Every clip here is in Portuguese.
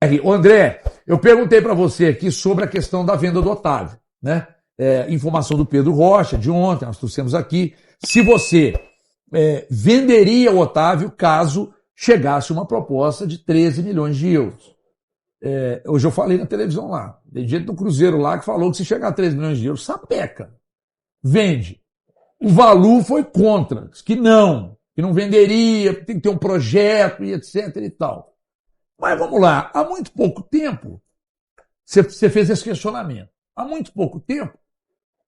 Aqui, André, eu perguntei para você aqui sobre a questão da venda do Otávio, né? Informação do Pedro Rocha, de ontem, nós trouxemos aqui. Se você venderia o Otávio caso chegasse uma proposta de 13 milhões de euros. Hoje eu falei na televisão lá. Tem gente do Cruzeiro lá que falou que se chegar a 13 milhões de euros, sapeca. Vende. O Valu foi contra, disse que não venderia, tem que ter um projeto e etc e tal. Mas vamos lá, há muito pouco tempo, você fez esse questionamento. Há muito pouco tempo,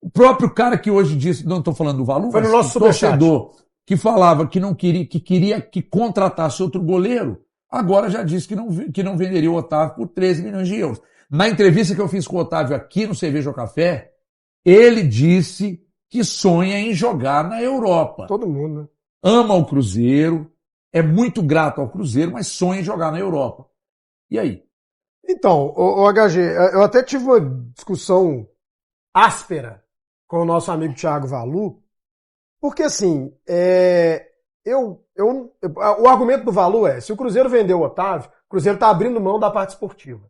o próprio cara que hoje disse, não estou falando do Valu, foi no nosso torcedor que falava que não queria que contratasse outro goleiro, agora já disse que não venderia o Otávio por 13 milhões de euros. Na entrevista que eu fiz com o Otávio aqui no Cerveja ou Café, ele disse que sonha em jogar na Europa. Todo mundo, né? Ama o Cruzeiro, é muito grato ao Cruzeiro, mas sonha em jogar na Europa. E aí? Então, o HG, eu até tive uma discussão áspera com o nosso amigo Thiago Valu, porque assim, o argumento do Valu se o Cruzeiro vendeu o Otávio, o Cruzeiro está abrindo mão da parte esportiva.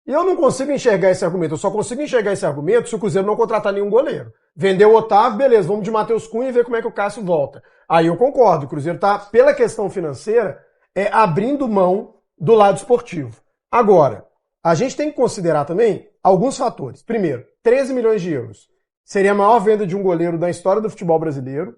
E eu não consigo enxergar esse argumento, eu só consigo enxergar esse argumento se o Cruzeiro não contratar nenhum goleiro. Vendeu o Otávio, beleza, vamos de Matheus Cunha e ver como é que o Cássio volta. Aí eu concordo, o Cruzeiro está, pela questão financeira, abrindo mão do lado esportivo. Agora, a gente tem que considerar também alguns fatores. Primeiro, 13 milhões de euros. Seria a maior venda de um goleiro da história do futebol brasileiro.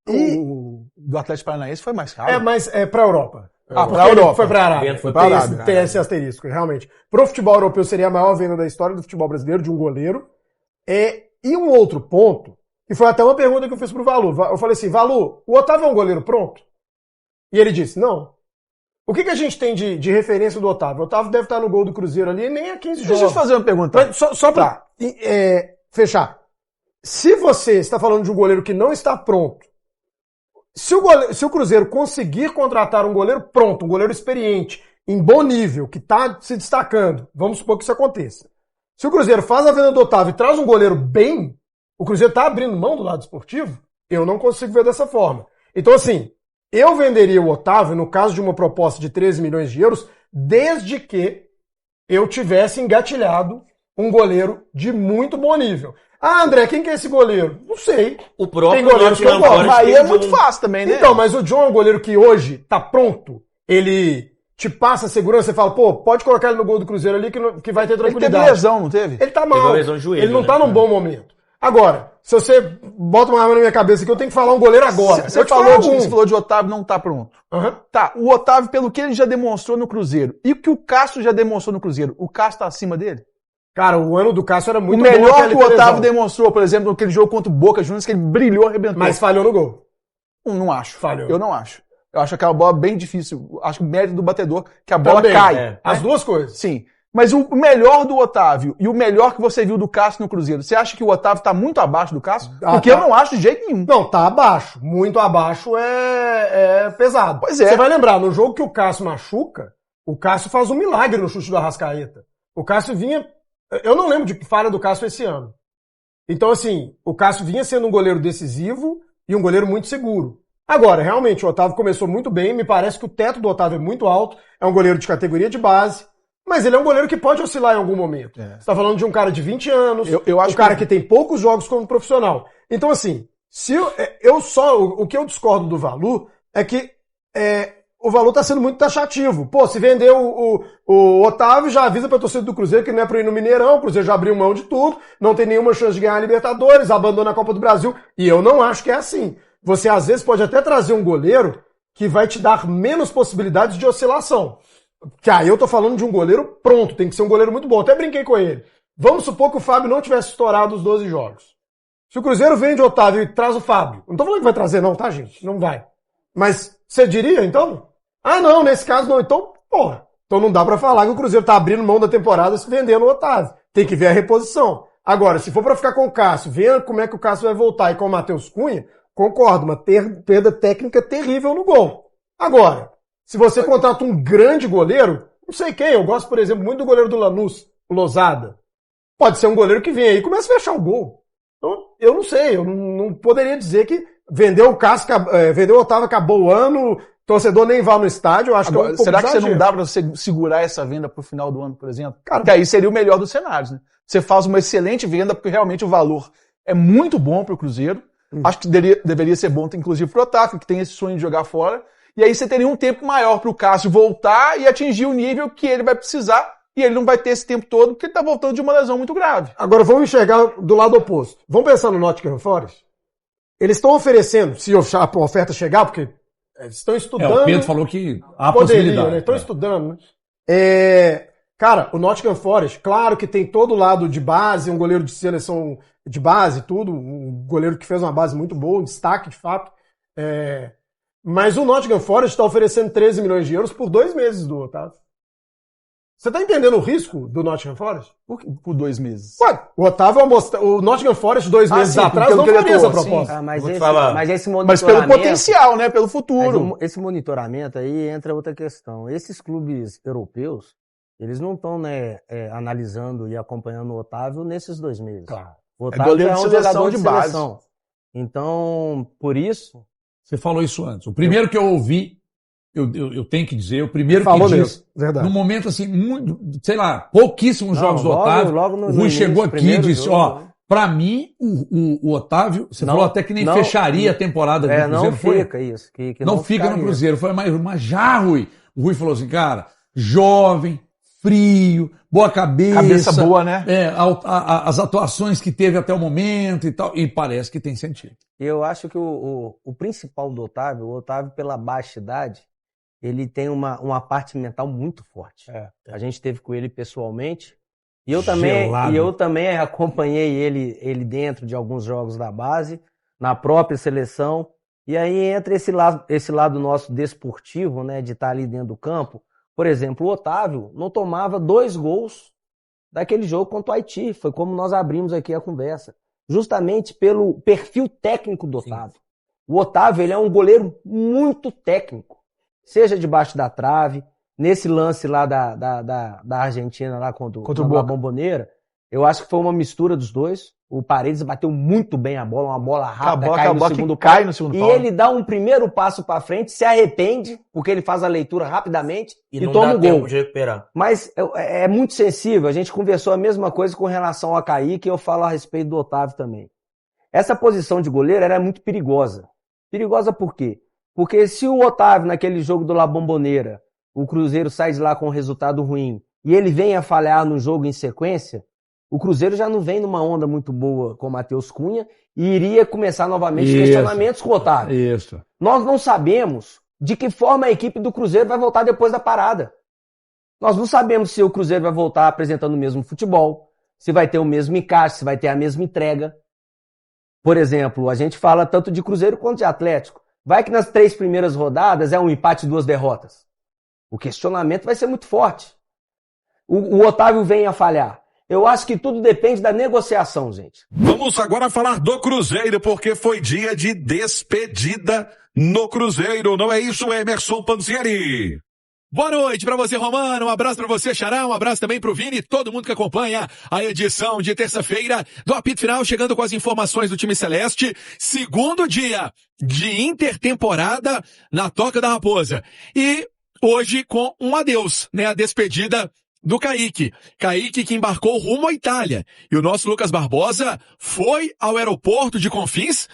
O do Atlético Paranaense foi mais caro. Mas para a Europa. Para a Europa. Foi para a Arábia. Foi para a Arábia. Tem esse asterisco, realmente. Para o futebol europeu seria a maior venda da história do futebol brasileiro, de um goleiro. E um outro ponto, que foi até uma pergunta que eu fiz pro Valu. Eu falei assim, Valu, o Otávio é um goleiro pronto? E ele disse, não. O que a gente tem de referência do Otávio? O Otávio deve estar no gol do Cruzeiro ali, nem há 15 jogos. Deixa eu te fazer uma pergunta. Mas só para fechar. Se você está falando de um goleiro que não está pronto, se o Cruzeiro conseguir contratar um goleiro pronto, um goleiro experiente, em bom nível, que está se destacando, vamos supor que isso aconteça. Se o Cruzeiro faz a venda do Otávio e traz um goleiro bem, o Cruzeiro está abrindo mão do lado esportivo? Eu não consigo ver dessa forma. Então, assim, eu venderia o Otávio, no caso de uma proposta de 13 milhões de euros, desde que eu tivesse engatilhado um goleiro de muito bom nível. Ah, André, quem que é esse goleiro? Não sei. O próprio tem goleiros que eu gosto. Aí é muito fácil também, né? Então, mas o John é um goleiro que hoje tá pronto. Ele te passa segurança, você fala, pô, pode colocar ele no gol do Cruzeiro ali que vai ter tranquilidade. Ele teve lesão, não teve? Ele tá mal. Teve lesão de joelho, ele não né? tá num bom momento. Agora, se você bota uma arma na minha cabeça aqui, eu tenho que falar um goleiro agora. Você falou de Otávio não tá pronto. Uhum. Tá, o Otávio, pelo que ele já demonstrou no Cruzeiro, e o que o Cássio já demonstrou no Cruzeiro, o Cássio tá acima dele? Cara, o ano do Cássio era muito bom. O melhor que o Otávio demonstrou, por exemplo, naquele jogo contra o Boca Juniors, que ele brilhou, arrebentou. Mas falhou no gol. Não acho. Falhou. Eu não acho. Eu acho aquela bola bem difícil. Acho que o mérito do batedor, que a bola cai. Né? As duas coisas. Sim. Mas o melhor do Otávio e o melhor que você viu do Cássio no Cruzeiro, você acha que o Otávio tá muito abaixo do Cássio? Porque eu não acho de jeito nenhum. Não, tá abaixo. Muito abaixo é pesado. Pois é. Você vai lembrar, no jogo que o Cássio machuca, o Cássio faz um milagre no chute do Arrascaeta. O Cássio vinha... Eu não lembro de falha do Cássio esse ano. Então, assim, o Cássio vinha sendo um goleiro decisivo e um goleiro muito seguro. Agora, realmente, o Otávio começou muito bem, me parece que o teto do Otávio é muito alto, é um goleiro de categoria de base, mas ele é um goleiro que pode oscilar em algum momento. Você tá falando de um cara de 20 anos, eu acho um cara que tem poucos jogos como profissional. Então, assim, se o que eu discordo do Valu é que o Valu tá sendo muito taxativo. Pô, se vender o Otávio, já avisa pra torcida do Cruzeiro que não é pra ir no Mineirão, o Cruzeiro já abriu mão de tudo, não tem nenhuma chance de ganhar a Libertadores, abandona a Copa do Brasil, e eu não acho que é assim. Você, às vezes, pode até trazer um goleiro que vai te dar menos possibilidades de oscilação. Que aí eu tô falando de um goleiro pronto, tem que ser um goleiro muito bom. Até brinquei com ele. Vamos supor que o Fábio não tivesse estourado os 12 jogos. Se o Cruzeiro vende o Otávio e traz o Fábio, não tô falando que vai trazer não, tá, gente? Não vai. Mas você diria, então? Ah, não, nesse caso não. Então, porra. Então não dá pra falar que o Cruzeiro tá abrindo mão da temporada se vendendo o Otávio. Tem que ver a reposição. Agora, se for pra ficar com o Cássio, ver como é que o Cássio vai voltar e com o Matheus Cunha, concordo, uma perda técnica terrível no gol. Agora, se você contrata um grande goleiro, não sei quem, eu gosto, por exemplo, muito do goleiro do Lanús, o Losada. Pode ser um goleiro que vem aí e começa a fechar o gol. Então, eu não sei, eu não poderia dizer que vendeu o Cássio, vendeu o Otávio, acabou o ano, torcedor nem vá no estádio, eu acho Agora, que é um pouco será que você exagero. não dá para você segurar essa venda pro final do ano, por exemplo? Cara, que aí seria o melhor dos cenários, né? Você faz uma excelente venda, porque realmente o valor é muito bom pro Cruzeiro. Acho que deveria ser bom, inclusive, pro Otávio, que tem esse sonho de jogar fora. E aí você teria um tempo maior pro Cássio voltar e atingir o nível que ele vai precisar. E ele não vai ter esse tempo todo, porque ele tá voltando de uma lesão muito grave. Agora vamos enxergar do lado oposto. Vamos pensar no Nottingham Forest? Eles estão oferecendo, se a oferta chegar, porque eles estão estudando. O Pedro falou que há poderia, possibilidade. né? Estão estudando, né? Cara, o Nottingham Forest, claro que tem todo o lado de base, um goleiro de seleção de base, tudo, um goleiro que fez uma base muito boa, um destaque de fato. Mas o Nottingham Forest está oferecendo 13 milhões de euros por 2 meses do Otávio. Você tá entendendo o risco do Nottingham Forest? Por 2 meses. Ué, o Otávio o Nottingham Forest 2 meses sim, atrás pelo não faria essa diretor, proposta. Mas Vou te esse, falar. mas esse Mas monitoramento... pelo potencial, né? Pelo futuro. Mas esse monitoramento aí entra outra questão. Esses clubes europeus, eles não estão, né, analisando e acompanhando o Otávio nesses 2 meses. Claro. O Otávio goleiro é de um seleção jogador de de base. seleção. Então, por isso... Você falou isso antes. O primeiro que eu ouvi, eu tenho que dizer, o primeiro Falou que mesmo, disse, verdade. no momento assim, muito, sei lá, pouquíssimos Não, jogos do logo- Otávio, logo no o Rui início, chegou aqui e primeiro disse, jogo, né? pra mim, o Otávio, você Não, falou até que nem não, fecharia a temporada do Cruzeiro. não foi? fica isso. Que Não fica no ficaria. Cruzeiro. Foi, mas já, Rui, o Rui falou assim, cara, jovem, frio, boa cabeça. Cabeça boa, né? As atuações que teve até o momento e tal, e parece que tem sentido. Eu acho que o principal do Otávio, o Otávio, pela baixa idade, ele tem uma parte mental muito forte. A gente esteve com ele pessoalmente. E eu também acompanhei ele dentro de alguns jogos da base, na própria seleção. E aí entra esse lado nosso desportivo, né, de estar ali dentro do campo. Por exemplo, o Otávio não tomava 2 gols daquele jogo contra o Haiti. Foi como nós abrimos aqui a conversa. Justamente pelo perfil técnico do Otávio. Sim. O Otávio, ele é um goleiro muito técnico. Seja debaixo da trave, nesse lance lá da Argentina, lá contra o Bombonera, eu acho que foi uma mistura dos dois. O Paredes bateu muito bem a bola, uma bola rápida, cai no segundo pau. E ele dá um primeiro passo para frente, se arrepende, porque ele faz a leitura rapidamente e não toma dá o gol. tempo de recuperar. Mas é muito sensível. A gente conversou a mesma coisa com relação a Kaique, e eu falo a respeito do Otávio também. Essa posição de goleiro era muito perigosa. Perigosa por quê? Porque se o Otávio, naquele jogo do La Bombonera, o Cruzeiro sai de lá com um resultado ruim, e ele vem a falhar no jogo em sequência, o Cruzeiro já não vem numa onda muito boa com o Matheus Cunha e iria começar novamente questionamentos com o Otávio. Isso. Nós não sabemos de que forma a equipe do Cruzeiro vai voltar depois da parada. Nós não sabemos se o Cruzeiro vai voltar apresentando o mesmo futebol, se vai ter o mesmo encaixe, se vai ter a mesma entrega. Por exemplo, a gente fala tanto de Cruzeiro quanto de Atlético. Vai que nas 3 primeiras rodadas é um empate e 2 derrotas. O questionamento vai ser muito forte. O Otávio vem a falhar. Eu acho que tudo depende da negociação, gente. Vamos agora falar do Cruzeiro, porque foi dia de despedida no Cruzeiro. Não é isso, Emerson Panzieri? Boa noite pra você, Romano. Um abraço pra você, Xará. Um abraço também pro Vini e todo mundo que acompanha a edição de terça-feira do Apito Final, chegando com as informações do time celeste. Segundo dia de intertemporada na Toca da Raposa. E hoje com um adeus, né? A despedida do Kaique. Kaique que embarcou rumo à Itália. E o nosso Lucas Barbosa foi ao aeroporto de Confins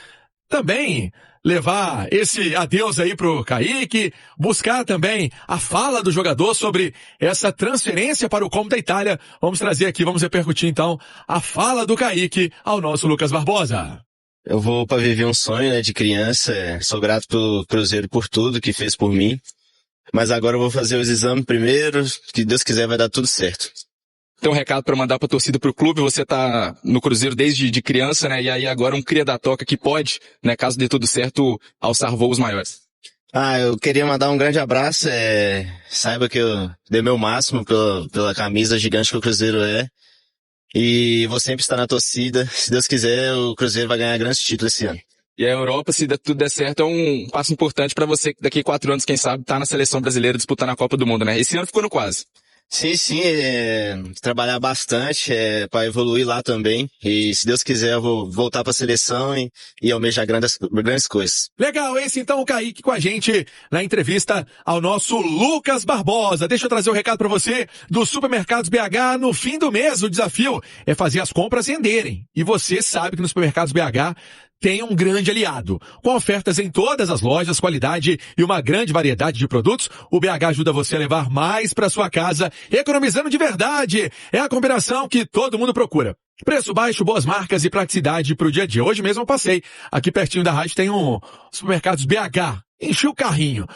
também levar esse adeus aí pro Kaique, buscar também a fala do jogador sobre essa transferência para o Como da Itália. Vamos trazer aqui, vamos repercutir então a fala do Kaique ao nosso Lucas Barbosa. Eu vou para viver um sonho, né, de criança. Sou grato pelo Cruzeiro por tudo que fez por mim. Mas agora eu vou fazer os exames primeiro, que Deus quiser vai dar tudo certo. Tem um recado para mandar para a torcida, para o clube. Você tá no Cruzeiro desde de criança, né? E aí agora um cria da toca que pode, né, caso dê tudo certo, alçar voos maiores. Eu queria mandar um grande abraço. Saiba que eu dei meu máximo pela camisa gigante que o Cruzeiro é. E vou sempre estar na torcida. Se Deus quiser, o Cruzeiro vai ganhar grandes títulos esse ano. E a Europa, se tudo der certo, é um passo importante para você, daqui a 4 anos, quem sabe, tá na seleção brasileira disputando a Copa do Mundo, né? Esse ano ficou no quase. Sim, trabalhar bastante para evoluir lá também. E se Deus quiser, eu vou voltar para a seleção e almejar grandes coisas. Legal, esse então o Kaique com a gente na entrevista ao nosso Lucas Barbosa. Deixa eu trazer um recado para você do Supermercados BH. No fim do mês, o desafio é fazer as compras renderem. E você sabe que no Supermercados BH tem um grande aliado. Com ofertas em todas as lojas, qualidade e uma grande variedade de produtos, o BH ajuda você a levar mais para sua casa, economizando de verdade. É a combinação que todo mundo procura. Preço baixo, boas marcas e praticidade para o dia a dia. Hoje mesmo eu passei. Aqui pertinho da rádio tem um Supermercados BH. Enchi o carrinho.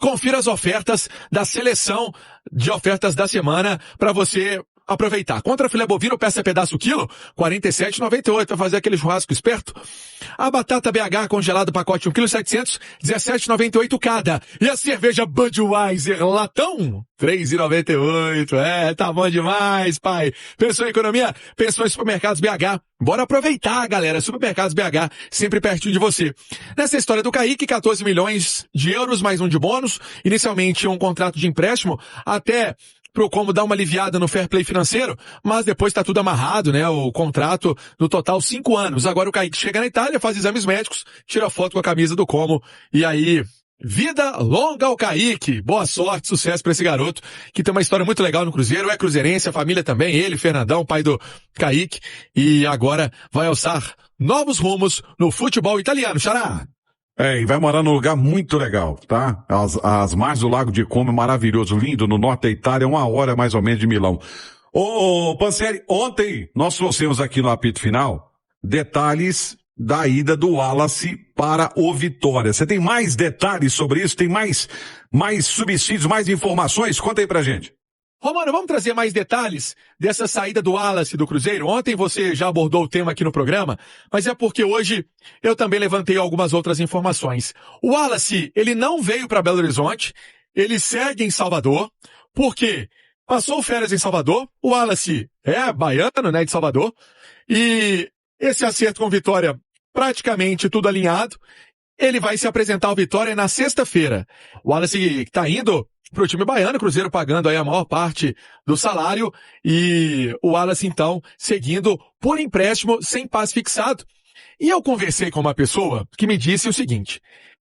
Confira as ofertas da seleção de ofertas da semana para você aproveitar. Contra filé bovino, peça pedaço quilo, R$ 47,98 para fazer aquele churrasco esperto. A batata BH congelado pacote 1 kg 700, R$ 17,98 cada. E a cerveja Budweiser latão, R$ 3,98. Tá bom demais, pai. Pensou em economia? Pensou em Supermercados BH? Bora aproveitar, galera. Supermercados BH, sempre pertinho de você. Nessa história do Kaique, 14 milhões de euros, mais um de bônus. Inicialmente um contrato de empréstimo até pro como dar uma aliviada no fair play financeiro, mas depois tá tudo amarrado, né? O contrato, no total, 5 anos. Agora o Kaique chega na Itália, faz exames médicos, tira foto com a camisa do Como, e aí, vida longa ao Kaique. Boa sorte, sucesso pra esse garoto, que tem uma história muito legal no Cruzeiro, é cruzeirense, a família também, ele, Fernandão, pai do Kaique, e agora vai alçar novos rumos no futebol italiano. Xará! E vai morar num lugar muito legal, tá? As margens do Lago de Como, maravilhoso, lindo, no norte da Itália, 1 hora mais ou menos de Milão. Ô, Panzeri, ontem nós trouxemos aqui no apito final detalhes da ida do Wallace para o Vitória. Você tem mais detalhes sobre isso? Tem mais subsídios, mais informações? Conta aí pra gente. Romano, vamos trazer mais detalhes dessa saída do Wallace do Cruzeiro? Ontem você já abordou o tema aqui no programa, mas é porque hoje eu também levantei algumas outras informações. O Wallace, ele não veio para Belo Horizonte, ele segue em Salvador, porque passou férias em Salvador, o Wallace é baiano, né, de Salvador, e esse acerto com Vitória, praticamente tudo alinhado, ele vai se apresentar ao Vitória na sexta-feira. O Wallace está indo pro time baiano, Cruzeiro pagando aí a maior parte do salário, e o Wallace então seguindo por empréstimo sem passe fixado. E eu conversei com uma pessoa que me disse o seguinte: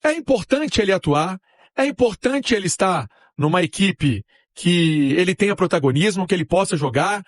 é importante ele atuar, é importante ele estar numa equipe que ele tenha protagonismo, que ele possa jogar,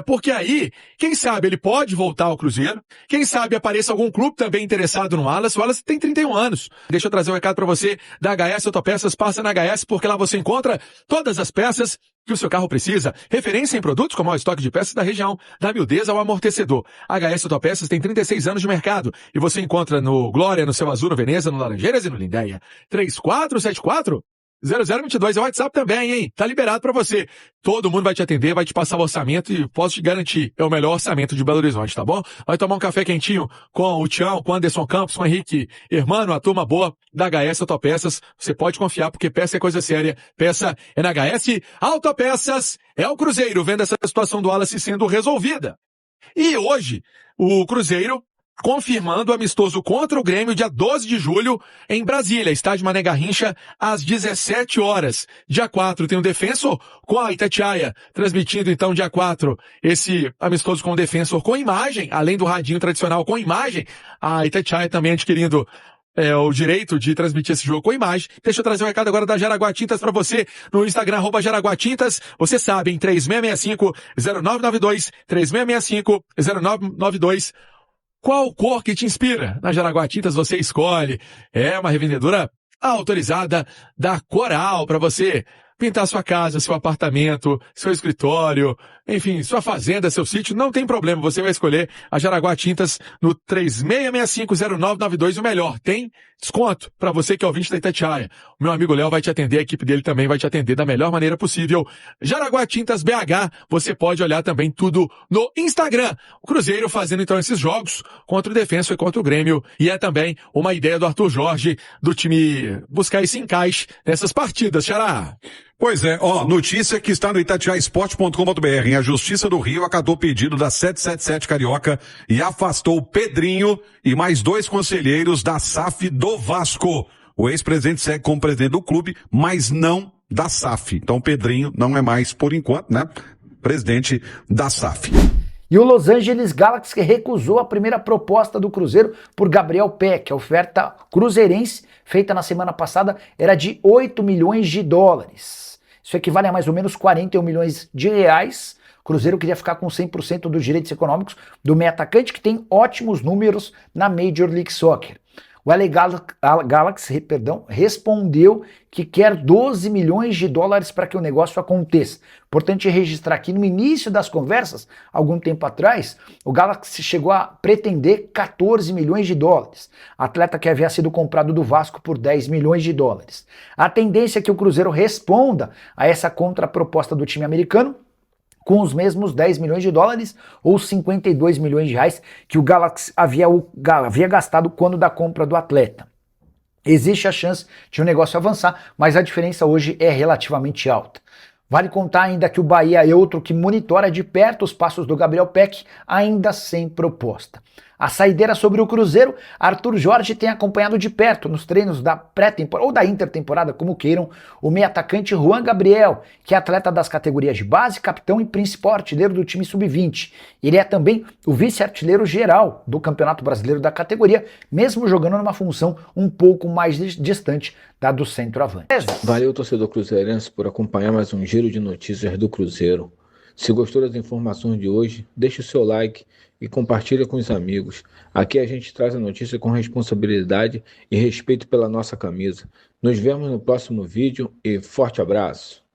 porque aí, quem sabe ele pode voltar ao Cruzeiro, quem sabe apareça algum clube também interessado no Wallace. O Wallace tem 31 anos. Deixa eu trazer um recado para você da HS Autopeças. Passa na HS, porque lá você encontra todas as peças que o seu carro precisa. Referência em produtos como o estoque de peças da região, da miudeza ao amortecedor. HS Autopeças tem 36 anos de mercado e você encontra no Glória, no Céu Azul, no Veneza, no Laranjeiras e no Lindéia. 3474-0022 é o WhatsApp também, hein? Tá liberado pra você. Todo mundo vai te atender, vai te passar o orçamento e posso te garantir, é o melhor orçamento de Belo Horizonte, tá bom? Vai tomar um café quentinho com o Tião, com o Anderson Campos, com o Henrique Hermano, a turma boa da HS Autopeças. Você pode confiar, porque peça é coisa séria. Peça é na HS Autopeças. É o Cruzeiro vendo essa situação do Wallace sendo resolvida. E hoje, o Cruzeiro confirmando o amistoso contra o Grêmio dia 12 de julho em Brasília, estádio Mané Garrincha, às 17 horas. Dia 4 tem o Defensor com a Itatiaia, transmitindo então dia 4 esse amistoso com o Defensor com imagem, além do radinho tradicional com imagem, a Itatiaia também adquirindo o direito de transmitir esse jogo com imagem. Deixa eu trazer um recado agora da Jaraguá Tintas para você no Instagram, @JaraguaTintas. Você sabe, em 3665-0992, 3665-0992. Qual cor que te inspira? Na Jaraguá Tintas você escolhe. É uma revendedora autorizada da Coral para você pintar sua casa, seu apartamento, seu escritório, enfim, sua fazenda, seu sítio, não tem problema. Você vai escolher a Jaraguá Tintas no 3665-0992. O melhor, tem desconto para você que é ouvinte da Itatiaia. O meu amigo Léo vai te atender, a equipe dele também vai te atender da melhor maneira possível. Jaraguá Tintas BH, você pode olhar também tudo no Instagram. O Cruzeiro fazendo então esses jogos contra o Defensor e contra o Grêmio. E é também uma ideia do Arthur Jorge, do time buscar esse encaixe nessas partidas, Xará. Pois é, notícia que está no itatiaesporte.com.br. A Justiça do Rio acatou o pedido da 777 Carioca e afastou Pedrinho e mais 2 conselheiros da SAF do Vasco. O ex-presidente segue como presidente do clube, mas não da SAF. Então o Pedrinho não é mais, por enquanto, né, presidente da SAF. E o Los Angeles Galaxy recusou a primeira proposta do Cruzeiro por Gabriel Peck. A oferta cruzeirense, feita na semana passada, era de 8 milhões de dólares. Isso equivale a mais ou menos 41 milhões de reais. O Cruzeiro queria ficar com 100% dos direitos econômicos do meio atacante, que tem ótimos números na Major League Soccer. O LA Galaxy, respondeu que quer 12 milhões de dólares para que o negócio aconteça. Importante registrar aqui, no início das conversas, algum tempo atrás, o Galaxy chegou a pretender 14 milhões de dólares. Atleta que havia sido comprado do Vasco por 10 milhões de dólares. A tendência é que o Cruzeiro responda a essa contraproposta do time americano com os mesmos 10 milhões de dólares ou 52 milhões de reais que o Galaxy havia gastado quando da compra do atleta. Existe a chance de o negócio avançar, mas a diferença hoje é relativamente alta. Vale contar ainda que o Bahia é outro que monitora de perto os passos do Gabriel Peck, ainda sem proposta. A saideira sobre o Cruzeiro, Arthur Jorge tem acompanhado de perto nos treinos da pré-temporada ou da intertemporada, como queiram, o meio atacante Juan Gabriel, que é atleta das categorias de base, capitão e principal artilheiro do time sub-20. Ele é também o vice-artilheiro geral do Campeonato Brasileiro da categoria, mesmo jogando numa função um pouco mais distante da do centroavante. Valeu, torcedor cruzeirense, por acompanhar mais um giro de notícias do Cruzeiro. Se gostou das informações de hoje, deixe o seu like e compartilhe com os amigos. Aqui a gente traz a notícia com responsabilidade e respeito pela nossa camisa. Nos vemos no próximo vídeo e forte abraço!